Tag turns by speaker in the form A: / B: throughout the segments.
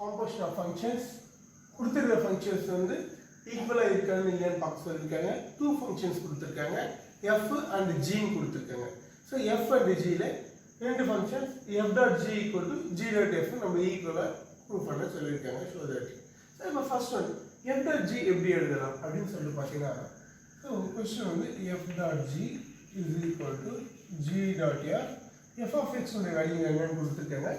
A: composition of functions கொடுத்திருக்கிற functions வந்து ஈக்குவலா இருக்கான்னு இல்லையான்னு பார்க்க சொல்லிருக்காங்க. two functions கொடுத்திருக்காங்க, f and g கொடுத்திருக்காங்க. so f and g ல ரெண்டு functions f dot g equal to g dot f நம்ம ஈக்குவலா ப்ரூவ் பண்ண சொல்லிருக்காங்க. so that so நம்ம first one f dot g எப்படி எழுதலாம் அப்படினு சொல்லி பாத்தீங்கன்னா so question வந்து f dot g is equal to g dot f f of x உடைய வேல்யூ என்னன்னு கொடுத்திருக்காங்க,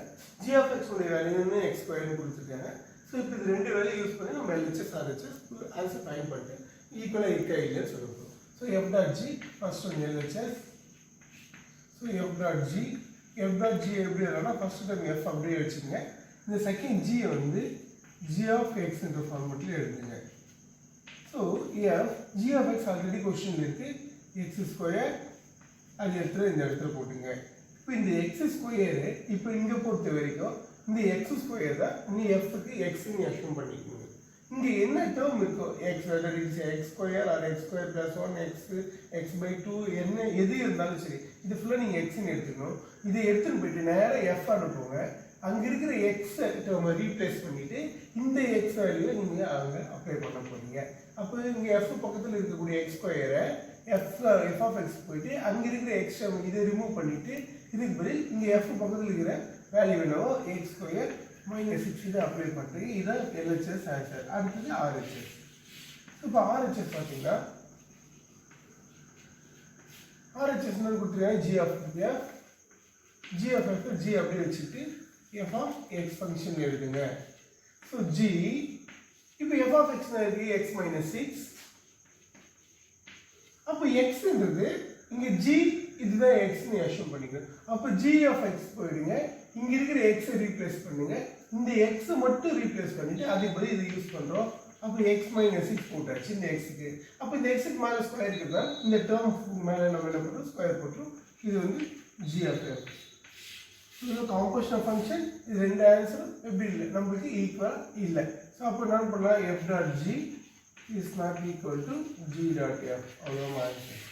A: g of x உடைய வேல்யூ என்ன x ஸ்கொயர் னு கொடுத்திருக்காங்க. சோ இப்போ இந்த ரெண்டு வேல்யூ யூஸ் பண்ணி நம்ம LHS RHS ஆன்சர் ஃபைண்ட் பண்ணிட்டோம். ஈக்குவலா இருக்கா இல்லையா சொல்லுங்க. So f dot g first one LHS. So f dot g எப்படி எழுதலாம்னா ஃபர்ஸ்ட் டைம் f அப்படியே வெச்சுங்க. இந்த செகண்ட் g வந்து g of x என்ற ஃபார்மட்ல எழுதுங்க. So f g of x already क्वेश्चनல இருக்கு, x ஸ்கொயர் அது எடுத்து இந்த இடத்துல போடுங்க. இப்போ இந்த x ஸ்கொயர் இப்போ இங்க பொறுத்த வரைக்கும் இந்த x ஸ்கொயர் தான் இந்த f க்கு x ன்னு அஸ்யூம் பண்ணிக்கோங்க. இங்க என்ன டேர்ம் இருக்கோ x whether it is x square or x square plus 1 x by 2 என்ன எது இருந்தாலும் சரி இது ஃபுல்லா நீங்க x ன்னு எடுத்துக்கணும். இதை எடுத்துட்டு போயிட்டு நேரா f அனுப்புங்க. அங்க இருக்கிற x டேர்மை ரீப்ளேஸ் பண்ணிட்டு இந்த x வேல்யூவை நீங்க அங்க அப்ளை பண்ண போறீங்க. அப்போ இங்க f பக்கத்துல இருக்கக்கூடிய x ஸ்கொயரை f of x போயிட்டு அங்க இருக்கிற x டேர்ம் இதை ரிமூவ் பண்ணிட்டு இதுக்கு பதில் இங்க f பக்கத்துல இருக்கிற வேல்யூ என்னவோ x ஸ்கொயர் minus 6 இதை அப்ளை பண்றீங்க. இதான் LHS ஆன்சர். அடுத்தது RHS. இப்போ RHS பாத்தீங்கன்னா RHS என்ன கொடுத்திருக்காங்க, g of f g அப்படியே வச்சிட்டு f of x ஃபங்க்ஷன் எழுதுங்க. சோ g இப்போ f of x னா இருக்கு x minus 6. அப்ப x ன்றது இங்க g இதுதான் x ன்னு அஸ்யூம் பண்ணிக்கணும். அப்ப g of x போயிடுங்க, இங்க இருக்கிற x ரீப்ளேஸ் பண்ணுங்க, இந்த x மட்டும் ரீப்ளேஸ் பண்ணிட்டு அதே மாதிரி இதை யூஸ் பண்றோம். அப்ப x minus 6 போட்டாச்சு இந்த x க்கு. அப்ப இந்த x க்கு மேல ஸ்கொயர் இருக்குதா, இந்த டேர்ம் மேல நம்ம என்ன பண்றோம் ஸ்கொயர் போட்றோம். இது வந்து g of f. இது காம்போசிஷன் ஃபங்க்ஷன். இது ரெண்டு ஆன்சர் எப்படி இல்ல நமக்கு ஈக்குவலா இல்ல. சோ அப்ப என்ன பண்ணலாம், f dot g is not equal to g dot f. அவ்வளவுதான் answer.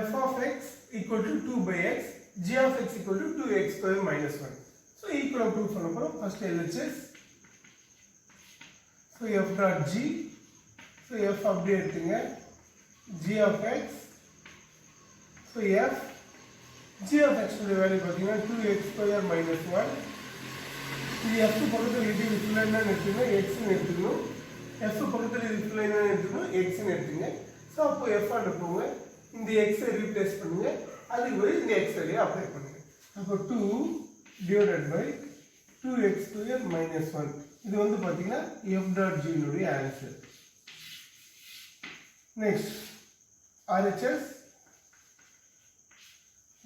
A: f of x equal to 2 by x, g of x equal to 2x square minus 1. So equal proof பண்ண போறோம். First LHS. So f dot g. So f அப்படியே எடுத்துங்க. g of x. So f g of x உடைய value பாத்தீங்கன்னா 2x square minus 1. இது f பக்கத்துல இது ஃபுல்லா என்ன எடுத்துக்கணும், x ன்னு எடுத்துக்கணும். f பக்கத்துல இது ஃபுல்லா என்ன எடுத்துக்கணும், x ன்னு எடுத்துங்க. சோ அப்போ f அனுப்புங்க, இந்த x ஐ ரீப்ளேஸ் பண்ணுங்க, அதுக்கு பதிலா இந்த x வேல்யூ அப்ளை பண்ணுங்க. அப்போ 2 divided by 2x square minus 1. இது வந்து பாத்தீங்கன்னா f dot g னுடைய answer. Next RHS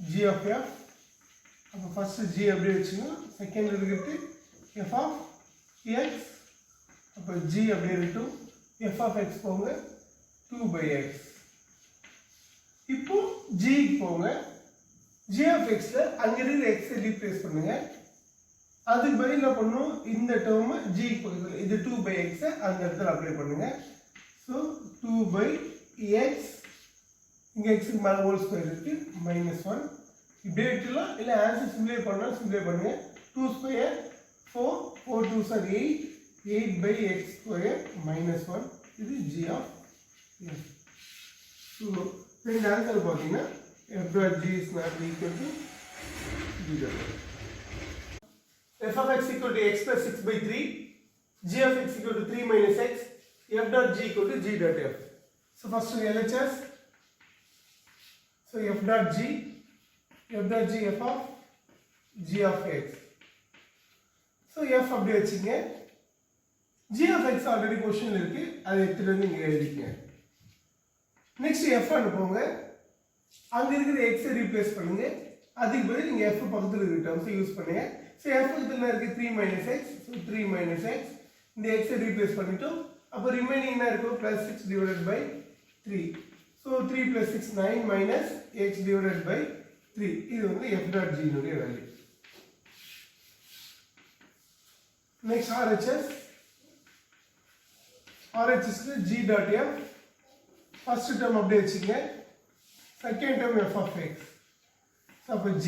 A: g of f. அப்போ ஃபர்ஸ்ட் g அப்படியே வெச்சுங்க, செகண்ட் இருக்கிறது f of x. அப்போ g அப்படியே இருக்கும், f of x போங்க 2 by x. இப்போ g போங்க, g of x ல அங்க இருக்கிற x ஐ ரீப்ளேஸ் பண்ணுங்க, அதுக்கு பதிலா என்ன பண்ணனும் இந்த டேர்ம் g பக்கத்துல இது 2 by x அந்த இடத்துல அப்ளை பண்ணுங்க. சோ 2 by x இங்க x க்கு மேல ஹோல் ஸ்கொயர் இருக்கு -1. இப்படியே விட்டுலாம், இல்ல ஆன்சர் சிம்ப்ளிஃபை பண்ணா சிம்ப்ளிஃபை பண்ணுங்க. 2 square 4 4 2s are 8 8 by x square -1. இது g of f. சோ ரெண்டு ஆன்சர் பாத்தீங்கன்னா f dot g is not equal to g dot f. f of x equal to x plus 6 by 3, g of x equal to 3 minus x, f dot g equal to g dot f. So first LHS. So f dot g f of g of x. So f அப்படியே வெச்சீங்க, g of x already क्वेश्चनல இருக்கு, அதை எடுத்துட்டு வந்து இங்க எழுதிக்கங்க. Next f அனுப்புங்க, அங்க இருக்கிற x ஐ ரீப்ளேஸ் பண்ணுங்க, அதுக்கு பதிலா நீங்க f பக்கத்துல இருக்கிற டேர்ம்ஸ் யூஸ் பண்ணுங்க. சோ f பக்கத்துல இருக்கு 3 minus x, so 3 minus x, இந்த x ஐ ரீப்ளேஸ் பண்ணிட்டோம். அப்ப ரிமைனிங் என்ன இருக்கும், +6 divided by 3. So 3 plus 6 9 minus x divided by 3. இது வந்து f dot g னுடைய வேல்யூ. நெக்ஸ்ட் RHS க்கு g dot f. First term அப்படியே வெச்சுங்க, second term f of x. So அப்ப g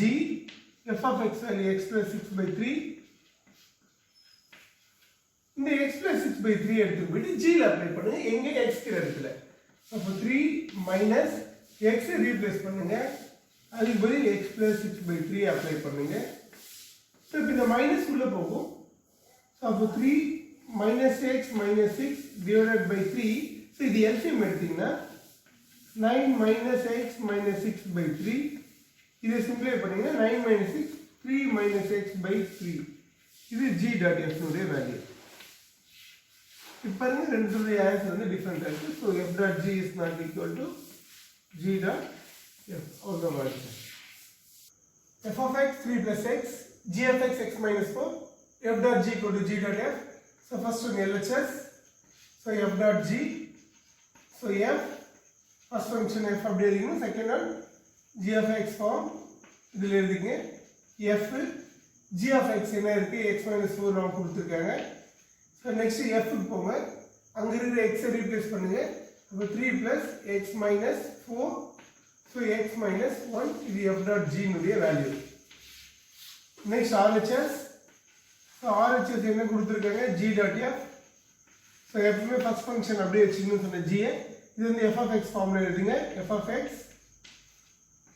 A: f of x value x plus 6 by 3. இந்த x plus 6 by 3 எடுத்து போயிட்டு g ல அப்ளை பண்ணுங்க எங்க x கிற இடத்துல. அப்ப 3 minus x ரீப்ளேஸ் பண்ணுங்க. அதுக்கு பதில் x plus 6 by 3 அப்ளை பண்ணுங்க. சோ இப்போ இந்த மைனஸ் உள்ள போகும். சோ அப்ப 3 minus x minus 6 divided by 3. So இது எல்சிஎம் எடுத்தீங்கன்னா 9 minus x minus 6 by 3. இதை சிம்பிளை பண்ணீங்கன்னா 9 minus 6 3 minus x by 3. இது g dot f உடைய வேல்யூ. இப்போ பாருங்க ரெண்டுடைய ஆன்சர் வந்து டிஃபரண்டா இருக்கு. So f dot g is not equal to g dot f. அவ்வளவுதான் வருது. f of x 3 plus x g of x x minus 4 f dot g equal to g dot f. So first one LHS. So f dot g. So f first function f அப்படியே எழுதிங்க. Second one g of x form இதில் எழுதிங்க. f g of x என்ன இருக்கு x minus 4 நம்ம கொடுத்துருக்காங்க. So next எஃப்க்கு போங்க. அங்கே இருக்கிற எக்ஸை ரீப்ளேஸ் பண்ணுங்க. அப்போ 3 plus x minus 4. So x minus 1 இது f dot g னுடைய value. Next RHS. So RHS என்ன கொடுத்துருக்காங்க g dot f. ஸோ எப்பவுமே ஃபர்ஸ்ட் ஃபங்க்ஷன் அப்படியே வச்சுக்கணும்னு சொன்ன g இது வந்து f of x ஃபார்ம்ல எழுதுங்க. f of x.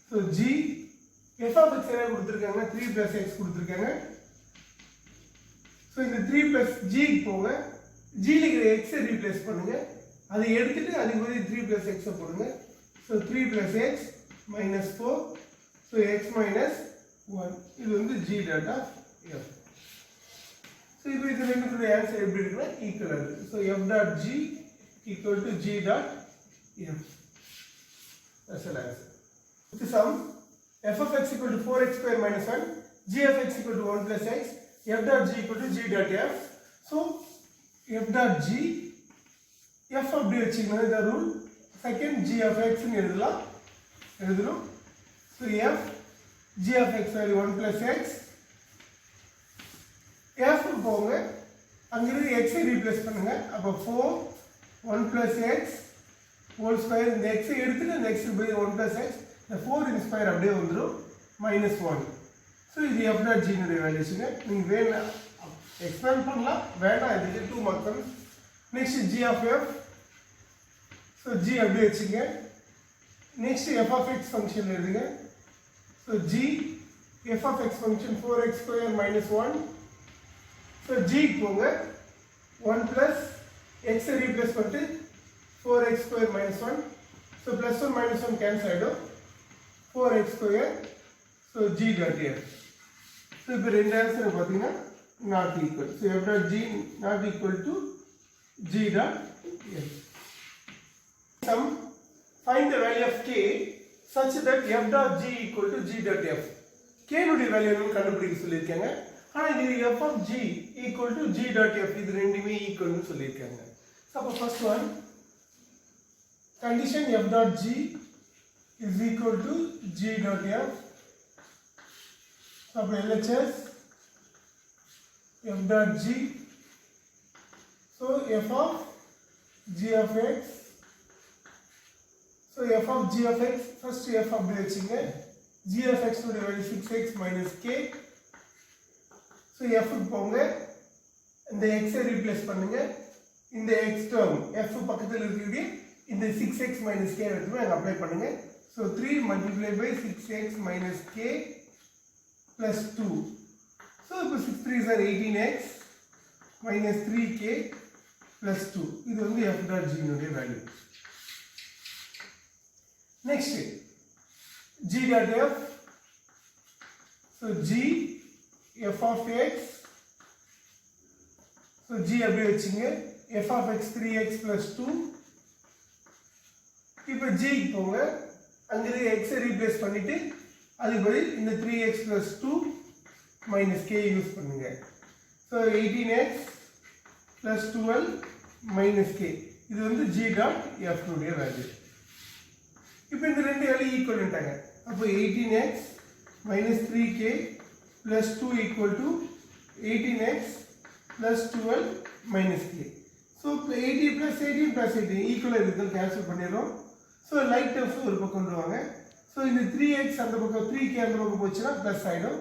A: So g f of x என்ன கொடுத்துருக்காங்கன்னா 3 plus x கொடுத்துருக்காங்க. ஸோ இந்த 3 plus g போங்க. g ல இருக்கிற x ரீப்ளேஸ் பண்ணுங்க. அதை எடுத்துட்டு அதுக்கு பதில் 3 plus x போடுங்க. So 3 plus x minus 4. So x minus 1 இது வந்து g dot of f. So இப்போ இது ரெண்டுக்குரிய ஆன்சர் எப்படி இருக்குன்னா ஈக்குவல் இருக்கு. So f dot g equal to g dot f. That's the answer. The sum f of x equal to 4x square minus 1 g of x equal to 1 plus x f dot g equal to g dot f. So f dot g f அப்படி வச்சுக்கணும். இந்த rule second g of x ன்னு எழுதணும். So f g of x value 1 plus x f போங்க. அங்க இருந்து x replace பண்ணுங்க. அப்ப 4 1 plus x whole square. இந்த x எடுத்துட்டு இந்த x by 1 plus x the 4 in square அப்படியே வந்துரும் minus 1. ஸோ இது f dot g னுடைய வேல்யூஸுங்க. நீங்கள் வேணா எக்ஸ்பேண்ட் பண்ணலாம், வேணாம் இதுக்கு 2 marks. Next g of f. So g அப்படியே வச்சுங்க. Next f of x function எழுதுங்க. So g f of x function 4x square minus 1. So g போங்க 1 plus x ரீப்ளேஸ் பண்ணிட்டு 4x square minus 1. So plus 1 minus 1 cancel ஆகிடும். 4x square. So g dot f. So இப்போ ரெண்டு answer பார்த்தீங்கன்னா not equal. So f dot g not equal to g dot f. Sum find the value of k such that f dot g equal to g dot f. k னுடைய value என்னன்னு கண்டுபிடிக்க சொல்லியிருக்காங்க. ஆனால் இது f of g equal to g dot f இது ரெண்டுமே ஈக்குவல்னு சொல்லியிருக்காங்க. So அப்போ first one condition f dot g is equal to g dot f. So LHS f dot g. So f of g of x. So f of g of x first f அப்படியே வச்சுங்க. g of x உடைய value 6x minus k. So f க்கு போங்க. இந்த x replace பண்ணுங்க. இந்த x term f பக்கத்துல இருக்கக்கூடிய இந்த 6x minus k எடுத்து அங்க அப்ளை பண்ணுங்க. So 3 multiplied by 6x minus k plus 2. So இப்போ 6 3s are 18x minus 3k plus 2. இது வந்து f dot g னுடைய value. Next g dot f. So g f of x. So g அப்படியே வச்சுங்க. f of x 3x plus 2. இப்போ g க்கு போங்க. அங்க x ரீப்ளேஸ் பண்ணிட்டு அதுக்கு பதில் இந்த 3x plus 2 minus k use பண்ணுங்க. So 18x plus 12 minus k இது வந்து g dot f னுடைய வேல்யூ. இப்போ இந்த ரெண்டு வேல்யூ ஈக்குவலன்ட்டாங்க. அப்போ 18x minus 3k plus 2 equal to 18x plus 12 minus k. So 80 plus 18 plus 18 equal இருக்குன்னு கேன்சல் பண்ணிடுறோம். ஸோ லைட் டேர்ம்ஸ் ஒரு பக்கம் கொண்டு வாங்க. ஸோ இந்த 3x அந்த பக்கம் 3k அந்த பக்கம் போச்சுன்னா ப்ளஸ் ஆகிடும்.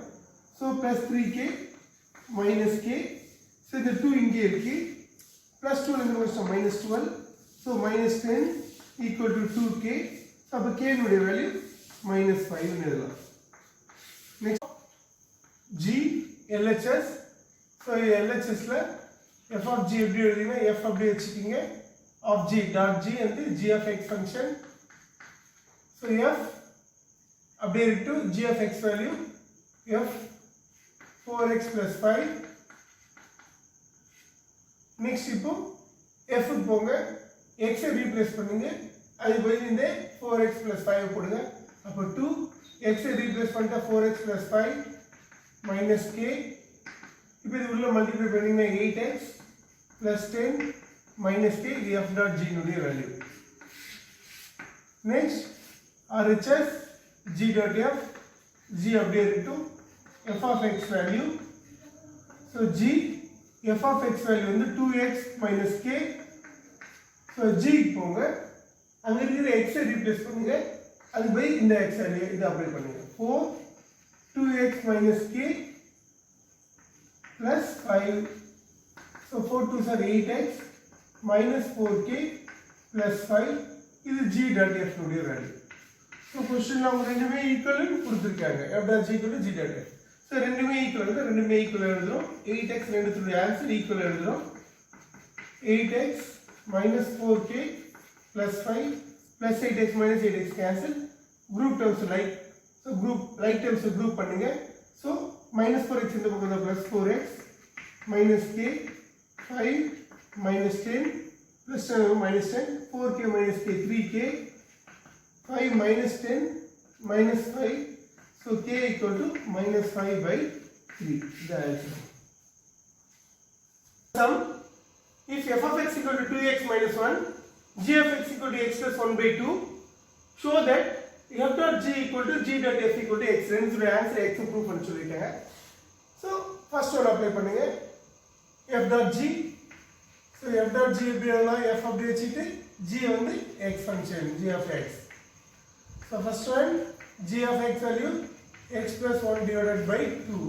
A: So plus 3k minus k. So the 2 இங்கே இருக்கு. Plus 2 வந்து minus 12. So minus 10 equal to 2k. So அப்போ k னுடைய வேல்யூ minus 5 னு எழுதலாம். Next g LHS. So LHS ல f of g எப்படி எழுதினா f அப்படியே வச்சுக்கிங்க of g dot g and g of x function. So f அப்படியே இருக்கு g of x value f 4x plus 5. Next இப்போ f க்கு போங்க x ஐ ரீப்ளேஸ் பண்ணுங்க அது பதிலா இந்த 4x plus 5 போடுங்க அப்ப 2 x ஐ ரீப்ளேஸ் பண்ணிட்டா 4x plus 5 minus k இப்போ இது உள்ள மல்டிப்ளை பண்ணீங்கன்னா 8x plus 10 minus k இது f dot g னுடைய value. Next RHS g dot f g அப்படியே இருக்கு f of x value. So g f of x value வந்து 2x minus k. So g போங்க அங்க இருக்கிற x ஐ ரீப்ளேஸ் பண்ணுங்க அது பை இந்த x வேல்யூ இது அப்ளை பண்ணுங்க 4 2x minus k plus 5. So 4 2s are 8x minus 4k plus 5 இது g dot f னுடைய வேல்யூ. So question ல அவங்க ரெண்டுமே ஈக்குவல் கொடுத்திருக்காங்க f dot g equal to g dot f. So ரெண்டுமே ஈக்குவல் எழுதுறோம் 8x ரெண்டுத்துடைய ஆன்சர் ஈக்குவல் எழுதுறோம் 8x minus 4k plus 5 plus 8x minus 8x cancel group terms like. So group like terms group பண்ணுங்க. So minus 4x இந்த பக்கம் plus 4x minus k 5 minus 10 plus minus 10 4k minus k 3k 5 minus 10 minus 5. So k equal to minus 5 by 3. The answer. Sum. If f of x equal to 2x minus 1, g of x equal to x plus 1 by 2, show that f dot g equal to g dot f equal to x. ரெண்டுடைய answer x prove பண்ண சொல்லிருக்காங்க. So first one apply பண்ணுங்க f dot g. So f dot g எப்படி எழுதலாம் f அப்படியே வச்சிட்டு g வந்து x function g of x. So first one g of x value x plus 1 divided by 2.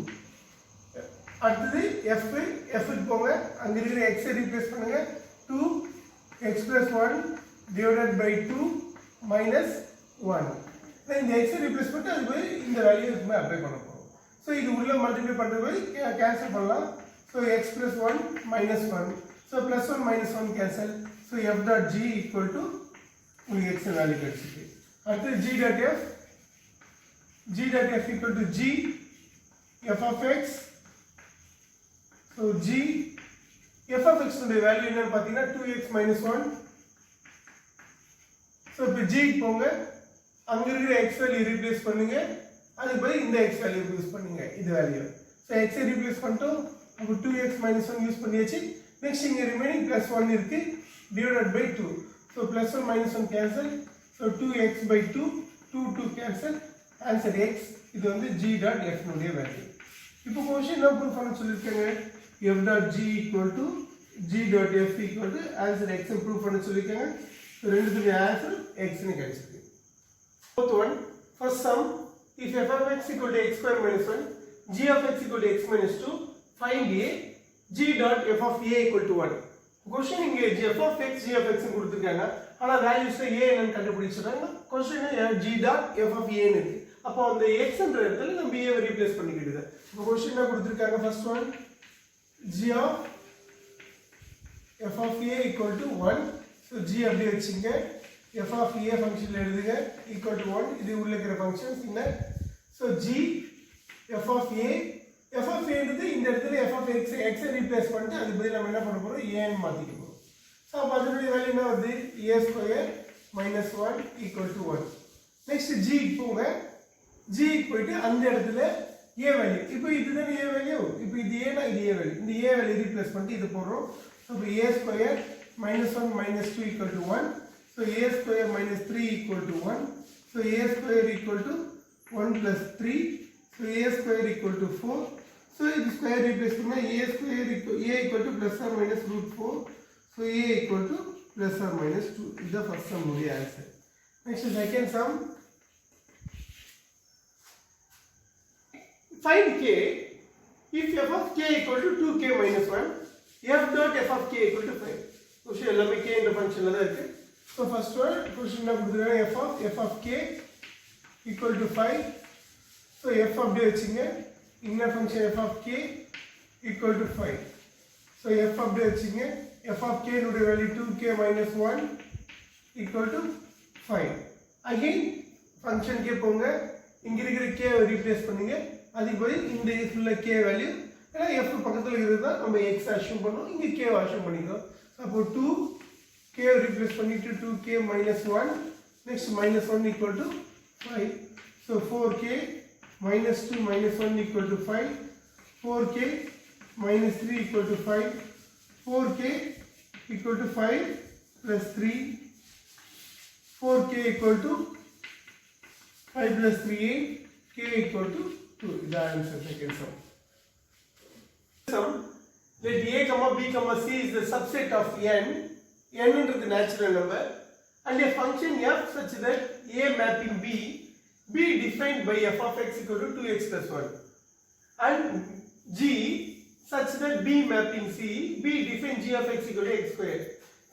A: அடுத்து f க்கு போங்க அங்க இருக்கிற x ஐ ரீப்ளேஸ் பண்ணுங்க 2 x plus 1 divided by 2 minus 1. இந்த x ஐ ரீப்ளேஸ் பண்ணிட்டு அது போய் இந்த வேல்யூ இதுமே அப்ளை பண்ண போறோம். சோ இது உள்ள மல்டிப்ளை பண்றது போய் கேன்சல் பண்ணலாம். So x plus 1 minus 1. So plus 1 minus 1 cancel. So f dot g equal to உங்களுக்கு x வேல்யூ கிடைச்சிருக்கு. அடுத்து g dot f equal to g f of x. So g f of x உடைய value என்னன்னு பாத்தீங்கன்னா 2x minus 1. So இப்போ g போங்க அங்க இருக்கிற x வேல்யூ ரீப்ளேஸ் பண்ணுங்க அதுக்கு பதிலா இந்த x வேல்யூ யூஸ் பண்ணுங்க இது value. So x I replace பண்ணிட்டோம் அப்ப 2x minus 1 யூஸ் பண்ணியாச்சு. நெக்ஸ்ட் இங்க ரிமைனிங் plus 1 இருக்கு divided by 2. So plus 1 minus 1 cancel. So 2x by 2 2 cancel. Answer x. இது வந்து g dot f னுடைய வேல்யூ. இப்போ क्वेश्चन என்ன ப்ரூவ் பண்ண சொல்லிருக்காங்க f dot g equal to g dot f equal to answer x prove பண்ண சொல்லிருக்காங்க. So ரெண்டுத்துடைய answer x னு கிடைச்சிருக்கு. Fourth one, first sum, if f of x equal to x square minus 1, g of x equal to x minus 2, find a g dot f of a equal to 1. Question இங்க f of x g of x னு கொடுத்திருக்காங்க. ஆனா வேல்யூஸ்ல a என்னன்னு கண்டுபிடிச்சறாங்க. Question g dot f of a னு இருக்கு. அப்போ அந்த x என்ற இடத்துல நம்ம a வை ரீப்ளேஸ் பண்ணிக்கிடுது. இப்போ क्वेश्चन என்ன கொடுத்திருக்காங்க first one g of f of a equal to 1. So g அப்படியே வெச்சிங்க f of a ஃபங்க்ஷன்ல எழுதுங்க equal to 1 இது உள்ள இருக்கிற ஃபங்க்ஷன்ஸ் என்ன. So g f of a ன்றது இந்த இடத்துல f of x I replace பண்ணிட்டு அதுக்கு பதிலா நம்ம என்ன பண்ண போறோம் a ன்னு மாத்திக்க போறோம். So அப்ப அதனுடைய வேல்யூ என்ன வருது a square minus 1 equal to 1. Next g போங்க g போயிட்டு அந்த இடத்துல a வேல்யூ இப்போ இதுதானே a வேல்யூ இப்போ இது a னா இது a வேல்யூ இந்த a வேல்யூ ரீப்ளேஸ் பண்ணிட்டு இது போறோம். So a square minus 1 minus 2 equal to 1. So a square minus 3 equal to 1. So a square equal to 1 plus 3. So a square equal to 4. So this square replace பண்ணா a square equal to plus or minus root 4. So a equal to plus or minus 2. This is the first sum உடைய answer. Next second sum. find k if f of k equal to 2k minus 1, f dot f of k equal to 5. Question எல்லாமே k என்ற ஃபங்க்ஷன்ல தான் இருக்கு. So first one question என்ன கொடுத்திருக்காங்க f of k equal to 5. So f அப்படியே வெச்சீங்க. இன்ன function f of k equal to 5. So f அப்படியே வெச்சீங்க. f of k னுடைய value 2k minus 1 equal to 5. Again function k போங்க. இங்க இருக்கிற k வை ரீப்ளேஸ் பண்ணுங்க. அதுக்கு பதில் இந்த ஃபுல்லா k வேல்யூ ஏன்னா f பக்கத்துல இருக்குது தான் நம்ம x அஸ்யூம் பண்ணோம். இங்க k அஸ்யூம் பண்ணிக்கிறோம். அப்போ 2k replace பண்ணிட்டு 2k minus 1 next minus 1 equal to 5. So 4k minus 2 minus 1 equal to 5. 4k minus 3 equal to 5. 4k equal to 5 plus 3. 4k equal to 5 plus 3 8. K equal to 2. Is the answer second sum. Let a comma b comma c is the subset of n. N is the natural number and a function f such that a mapping b be defined by f of x equal to 2x plus 1 and g such that b mapping c be defined g of x equal to x square.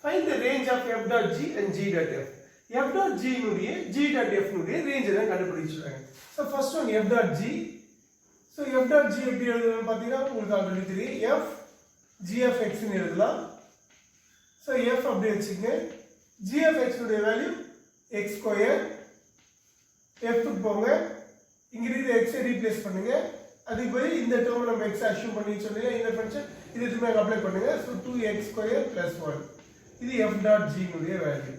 A: Find the range of f dot g and g dot f. F dot g nudiye g dot f nudiye range எல்லாம் கண்டுபிடிச்சிருக்காங்க. So first one f dot g. So f dot g எப்படி எழுதணும் பாத்தீங்கன்னா உங்களுக்கு already தெரியும். f g of x ன்னு எழுதலாம். So f அப்படியே வெச்சுங்க. g of x உடைய வேல்யூ x ஸ்கொயர். f க்கு போங்க. இங்க இருக்கிற x ஐ ரீப்ளேஸ் பண்ணுங்க. அதுக்கு பதில் இந்த டேர்ம் நம்ம x அஸ்யூம் பண்ணி சொன்னீங்க. இந்த ஃபங்க்ஷன் இது திரும்ப அப்ளை பண்ணுங்க. So 2x square plus 1. இது f dot g உடைய வேல்யூ.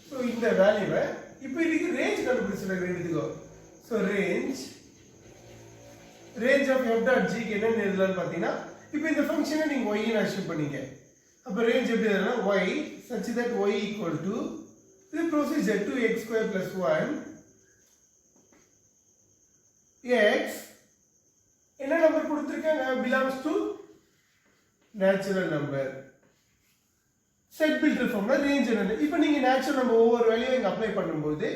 A: So இந்த வேல்யூவை இப்போ இதுக்கு ரேஞ்ச் கண்டுபிடிச்சிருங்க ரெண்டுத்துக்கு. So range of f dot g க்கு என்ன எழுதலாம் பாத்தீங்கன்னா இப்போ இந்த ஃபங்க்ஷனை நீங்க y ன்னு அஸ்யூம் பண்ணீங்க. அப்ப ரேஞ்ச் எப்படி எழுதலாம் y such that y equal to the procedure 2x square plus 1 x என்ன நம்பர் கொடுத்திருக்காங்க belongs to natural number. Set builder ஃபார்ம்ல ரேஞ்ச் என்ன இப்போ நீங்க நேச்சுரல் நம்பர் ஒவ்வொரு வேல்யூ இங்க அப்ளை பண்ணும்போது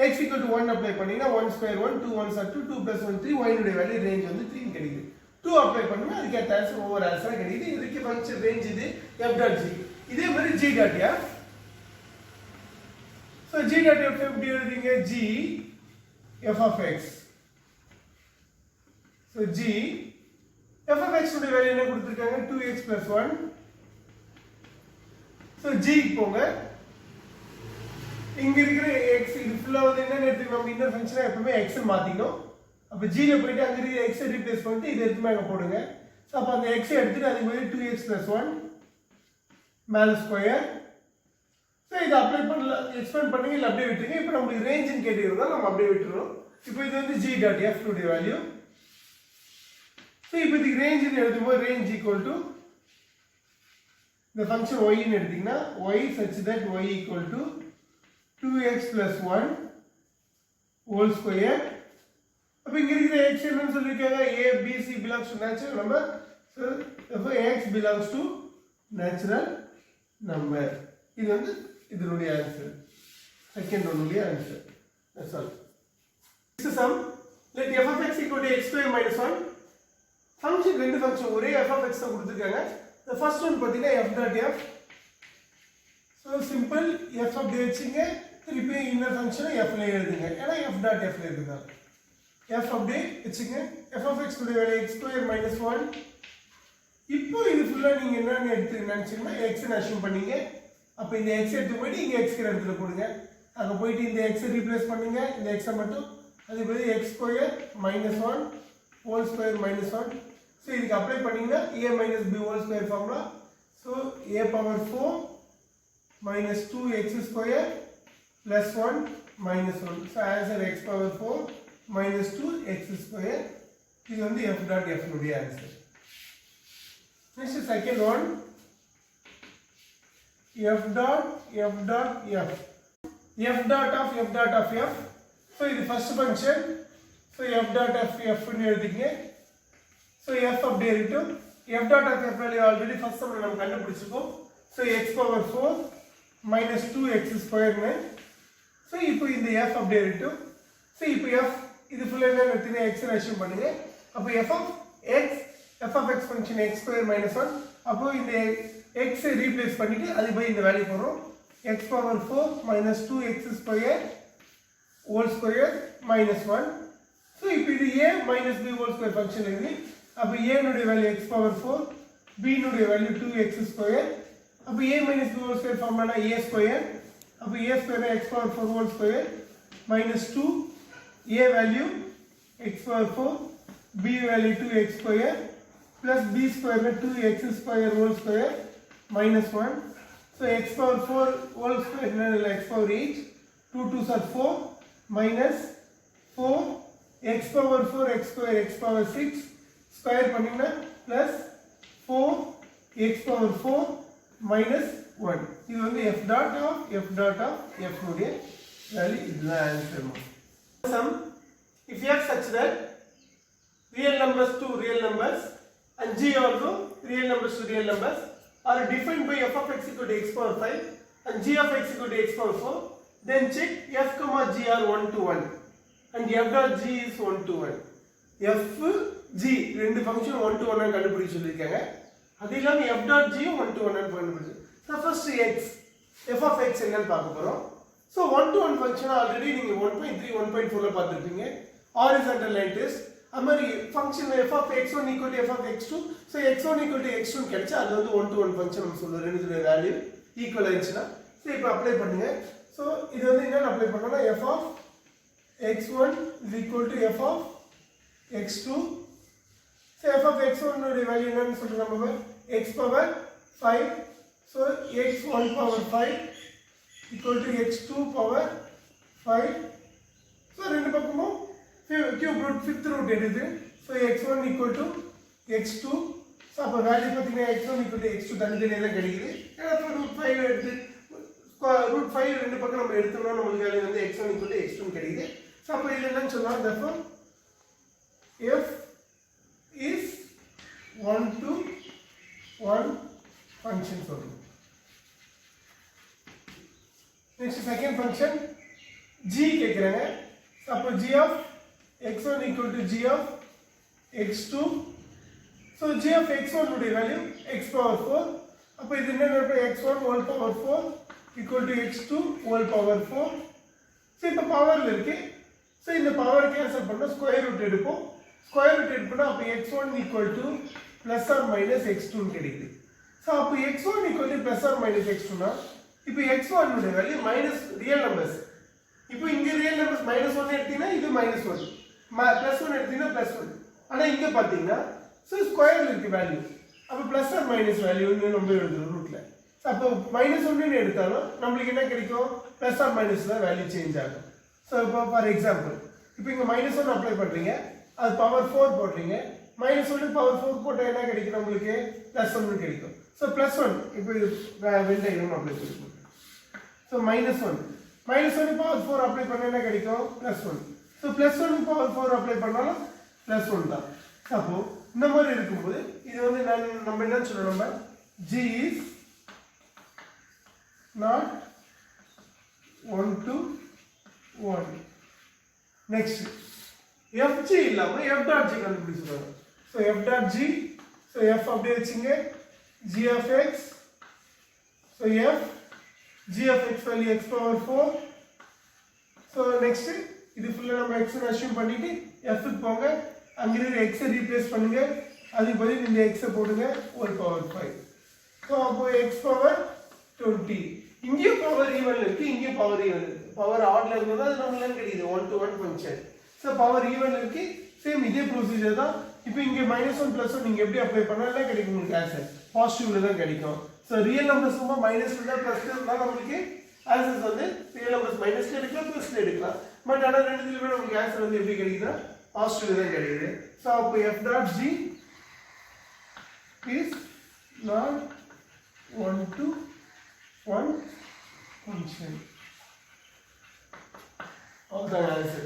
A: x equal to 1 அப்ளை பண்ணீங்கன்னா 1 square 1 2 1s are 2 2 plus 1 3 y உடைய வேல்யூ ரேஞ்ச் வந்து 3 கிடைக்குது. 2 அப்ளை பண்ணுங்க அதுக்கு ஏத்த ஆன்சர் ஓவர் ஆன்சரா கிடைக்குது. இதுக்கு ஃபங்க்ஷன் ரேஞ்ச் இது f dot g. இதே மாதிரி g dot f. So g dot f எப்படி எழுதுறீங்க g f of x. So g f of x உடைய வேல்யூ என்ன கொடுத்திருக்காங்க 2x plus 1. So g போங்க. இங்க இருக்கிற x இது ஃபுல்லா வந்து என்ன எடுத்துக்கலாம் இன்னொரு ஃபங்க்ஷனை எப்பவுமே x ன்னு மாத்திக்கணும். அப்ப g ல போய்ட்டு அங்க இருக்கிற x ஐ ரீப்ளேஸ் பண்ணிட்டு இத எடுத்து மேல போடுங்க. சோ அப்ப அந்த x ஐ எடுத்துட்டு அதுக்கு பதிலா 2x + 1 மேல ஸ்கொயர். சோ இத அப்ளை பண்ணல எக்ஸ்பேண்ட் பண்ணி இல்ல அப்படியே விட்டுருங்க. இப்போ நமக்கு ரேஞ்ச் ன்னு கேட்டிருந்தா நம்ம அப்படியே விட்டுறோம். இப்போ இது வந்து g.f உடைய வேல்யூ. சோ இப்போ இதுக்கு ரேஞ்ச் ன்னு எழுதும்போது ரேஞ்ச் ஈக்குவல் டு இந்த ஃபங்க்ஷன் y ன்னு எடுத்தீங்கன்னா y such that y equal to 2x + 1 whole square. அப்ப இங்க இருக்கிற x என்னன்னு சொல்லிருக்காங்க a b c belongs to natural number. So therefore x belongs to natural number. இது வந்து இதனுடைய ஆன்சர். செகண்ட் ஒன்னுடைய answer. That's all. This is sum. Let f of x equal to x square minus 1. Function ரெண்டு function ஒரே f of x தான் கொடுத்திருக்காங்க. The first one பாத்தீங்கன்னா f dot f. So simple f அப்படியே வெச்சீங்க. திருப்பி இன்னொரு ஃபங்க்ஷனை f ல எழுதுங்க. ஏன்னா f dot f ல இருக்குதா. f அப்படியே வெச்சீங்க. f of x உடைய வேல்யூ x square minus 1. இப்போ இது ஃபுல்லா நீங்க என்ன எடுத்துக்கிட்டீங்கன்னா x ன்னு அஸ்யூம் பண்ணீங்க. அப்ப இந்த x எடுத்து போய் இங்க x க்கு இடத்துல போடுங்க. அங்க போய்ட்டு இந்த x ஐ ரீப்ளேஸ் பண்ணுங்க. இந்த x மட்டும் அது பதிலா x square minus 1 whole square minus 1. So இதுக்கு அப்ளை பண்ணீங்கன்னா a minus b whole square formula. So a power 4 minus 2x square plus 1 minus 1. So answer x power 4 minus 2x square. இது வந்து f dot f உடைய answer. Next second one f dot f dot f. f dot of f dot of f. So இது first function. So f dot of f ன்னு எழுதிங்க. So f அப்படியே இருக்கும். f dot of f value already first சம்ல நம்ம கண்டுபிடிச்சிருக்கோம். So x power 4 minus 2x square னு. So இப்போ இந்த f அப்படியே இருக்கும். So இப்போ f இது ஃபுல்லா என்ன எடுத்தீங்க x னு அஸ்யூம் பண்ணுங்க அப்ப f of x function x square minus 1 அப்போ இந்த x ஐ ரீப்ளேஸ் பண்ணிட்டு அது பை இந்த வேல்யூ போறோம் x power 4 minus 2x square whole square minus 1 so இப்போ இது a minus b whole square function இருக்கு அப்ப a னுடைய வேல்யூ x power 4 b னுடைய வேல்யூ 2x square அப்ப a minus b whole square formula a square அப்ப a square x power 4 whole square minus 2 a value x power 4 b value 2x square plus b square में 2x square whole square minus 1 so x power 4 whole square is x power 8 2 2s are 4 minus 4 x power 4 x square x power 6 square பண்ணினா plus 4 x power 4 minus 1 இது வந்து f dot of f உடைய value இதுதான் answer sum if you have such that real numbers to real numbers and g also real numbers to real numbers are defined by f of x equal to x power 5 and g of x equal to x power 4 then check f comma g are 1 to 1 and f dot g is 1 to 1 f g ரெண்டு function 1 to 1 னு கண்டுபிடிச்சு சொல்லிருக்காங்க அது இல்லாம f dot g 1 to 1 னு கண்டுபிடிச்சு so first x f of x என்னன்னு பார்க்க போறோம் so 1 to 1 function already நீங்க 1.3 1.4 ல பார்த்திருப்பீங்க horizontal line test அமரி function f of x1 equal to f of x2 so x1 equal to x2 கிடைச்சா அது வந்து 1 to 1 ஃபங்க்ஷன் நம்ம சொல்றோம் ரெண்டுதுடைய வேல்யூ ஈக்குவல் ஆயிடுச்சுனா சோ இப்போ அப்ளை பண்ணுங்க சோ இது வந்து என்ன அப்ளை பண்ணனும்னா f of x1 is equal to f of x2 so f of x1 உடைய வேல்யூ என்னன்னு சொல்றோம் நம்ம x power 5 so x1 power 5 equal to x2 power 5 so ரெண்டு பக்கமும் cube root fifth root எடுத்து so x1 equal to x2 so அப்ப value பாத்தீங்கன்னா x1 equal to x2 தனித்தனியா தான் கிடைக்குது ஏன்னா root 5 எடுத்து root 5 ரெண்டு பக்கம் நம்ம எடுத்தோம்னா நமக்கு வேல்யூ வந்து x1 equal to x2 கிடைக்குது so அப்ப இது என்னன்னு சொல்லலாம் therefore f is 1 to 1 function சொல்றோம் next second function g கேக்குறாங்க so அப்ப g of x1 equal to g of x2 so g of x1 உடைய வேல்யூ x power 4 அப்ப இது என்ன x1 whole power 4 equal to x2 whole power 4 so இப்ப பவர்ல இருக்கு so இந்த பவர் கேன்சல் பண்ணா ஸ்கொயர் ரூட் எடுப்போம் ஸ்கொயர் ரூட் எடுத்தா அப்ப x1 equal to plus or minus x2 ன்னு கிடைக்குது so அப்ப x1 equal to plus or minus x2 னா இப்ப x1 உடைய வேல்யூ மைனஸ் ரியல் நம்பர்ஸ் இப்போ இங்க ரியல் நம்பர்ஸ் -1 எடுத்தீங்கன்னா இது -1 +1 எடுத்தீங்கன்னா +1 ஆனா இங்க பாத்தீங்கன்னா சோ ஸ்கொயர்ல இருக்கு வேல்யூ அப்ப பிளஸ் ஆர் மைனஸ் வேல்யூ நம்ம எழுதுறோம் ரூட்ல அப்போ -1 ன்னு எடுத்தாலும் நமக்கு என்ன கிடைக்கும் பிளஸ் ஆர் மைனஸ்ல வேல்யூ சேஞ்ச் ஆகும் சோ இப்போ ஃபார் எக்ஸாம்பிள் இப்போ இங்க -1 அப்ளை பண்றீங்க அது பவர் 4 போடுறீங்க -1 பவர் 4 போட்டா என்ன கிடைக்கும் நமக்கு +1 கிடைக்கும் சோ +1 இப்போ வென் டயக்ராம் அப்ளை பண்ணுங்க சோ -1 பவர் 4 அப்ளை பண்ணா என்ன கிடைக்கும் +1 சோ +1 பவர் 4 அப்ளை பண்ணாலும் +1 தான் அப்போ இந்த மாதிரி இருக்கும்போது இது வந்து நம்ம என்ன சொல்றோம் g is not 1 to 1 next fg இல்லாம f dot g கண்டுபிடிச்சிருக்காங்க so f dot g so f அப்படியே வெச்சீங்க g of x so f g of x value x power 4 so next இது ஃபுல்லா நம்ம x ன்னு அஸ்யூம் பண்ணிட்டு f க்கு போங்க அங்க இருக்கிற x ஐ ரீப்ளேஸ் பண்ணுங்க அதுக்கு பதிலா இந்த x ஐ போடுங்க whole power 5 so அப்போ x power 20 இங்க பவர் ஈவன்ல இருக்கு இங்க பவர் ஈவன் இருக்கு பவர் ஆட்ல இருந்தா அது நமக்கு கிடைக்குது 1 to 1 ஃபங்க்ஷன் சோ பவர் ஈவன்ல இருக்கு சேம் இதே ப்ரொசீஜர் தான் இப்போ இங்க -1 +1 நீங்க எப்படி அப்ளை பண்ணாலும் கிடைக்கும் உங்களுக்கு ஆன்சர் பாசிட்டிவ்ல தான் கிடைக்கும் சோ ரியல் நம்பர்ஸ் ரொம்ப மைனஸ்ல தான் பிளஸ்ல தான் நமக்கு ஆன்சர்ஸ் வந்து ரியல் நம்பர்ஸ் மைனஸ்ல எடுக்கலாம் பிளஸ்ல எடுக்கலாம் பட் ஆனா ரெண்டுலயுமே நமக்கு ஆன்சர் வந்து எப்படி கிடைக்குதுன்னா பாசிட்டிவ்ல தான் கிடைக்குது சோ அப்போ f.g is not 1 to 1 function of the answer